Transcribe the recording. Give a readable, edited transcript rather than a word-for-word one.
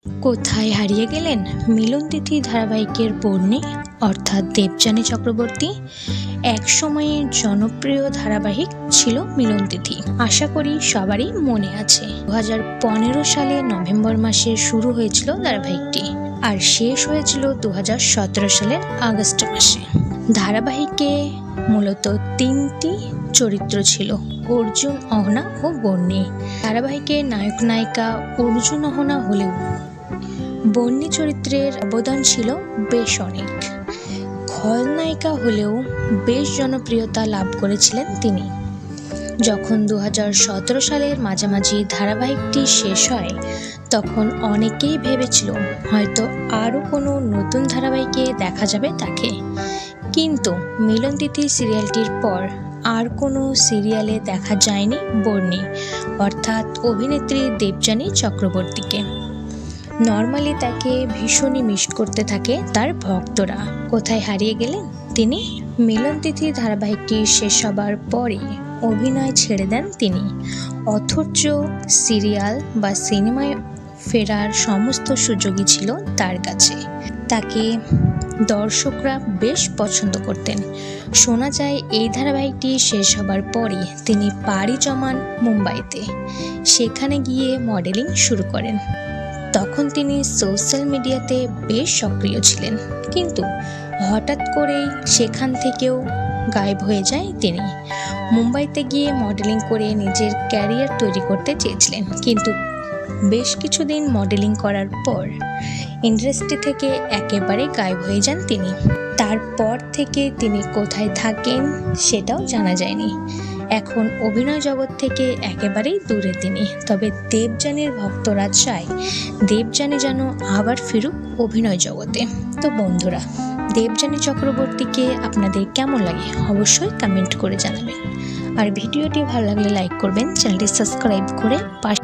কোথায় হারিয়ে গেলেন মিলন তিথি ধারাবাহিকের পূর্ণি অর্থাৎ দেবযানী চক্রবর্তী। এক সময়ের জনপ্রিয় ধারাবাহিক ছিল মিলন তিথি। আশা করি সবারই মনে আছে 2015 সালে নভেম্বর মাসে শুরু হয়েছিল ধারাবাহিকটি আর শেষ হয়েছিল 2017 সালের আগস্ট মাসে। ধারাবাহিকে মূলত 3টি চরিত্র ছিল, অর্জুন, অহনা ও বর্ণি। ধারাবাহিকের নায়ক নায়িকা অর্জুন অহনা হলেও বর্ণি চরিত্রের অবদান ছিল বেশ অনেক। খলনায়িকা হলেও বেশ জনপ্রিয়তা লাভ করেছিলেন তিনি। যখন 2017 সালের মাঝামাঝি ধারাবাহিকটি শেষ হয় তখন অনেকেই ভেবেছিল হয়তো আরও কোনো নতুন ধারাবাহিকে দেখা যাবে তাকে, কিন্তু মিলন তিথি সিরিয়ালটির পর আর কোনো সিরিয়ালে দেখা যায়নি বর্ণি অর্থাৎ অভিনেত্রী দেবযানী চক্রবর্তীকে। নর্মালি তাকে ভীষণই মিস করতে থাকে তার ভক্তরা। কোথায় হারিয়ে গেলেন তিনি? মিলন তিথি ধারাবাহিকটি শেষ হবার পরে অভিনয় ছেড়ে দেন তিনি, অথচ সিরিয়াল বা সিনেমায় ফেরার সমস্ত সুযোগই ছিল তার কাছে। তাকে দর্শকরা বেশ পছন্দ করতেন। শোনা যায় এই ধারাবাহিকটি শেষ হবার পরে তিনি পাড়ি জমান মুম্বাইতে। সেখানে গিয়ে মডেলিং শুরু করেন। তখন তিনি সোশ্যাল মিডিয়াতে বেশ সক্রিয় ছিলেন, কিন্তু হঠাৎ করেই সেখান থেকেও গায়েব হয়ে যায় তিনি। মুম্বাইতে গিয়ে মডেলিং করে নিজের ক্যারিয়ার তৈরি করতে চেয়েছিলেন, কিন্তু বেশ কিছুদিন মডেলিং করার পর ইন্ডাস্ট্রি থেকে একেবারে গায়েব হয়ে যান তিনি। তারপর থেকে তিনি কোথায় থাকেন সেটাও জানা যায়নি। এখন অভিনয় জগৎ থেকে একেবারেই দূরে তিনি। তবে দেবযানীর ভক্তরা চায় দেবযানী যেন আবার ফিরুক অভিনয় জগতে। তো বন্ধুরা, দেবযানী চক্রবর্তীকে আপনাদের কেমন লাগে অবশ্যই কমেন্ট করে জানাবেন। আর ভিডিওটি ভালো লাগলে লাইক করবেন, চ্যানেলটি সাবস্ক্রাইব করে পাশে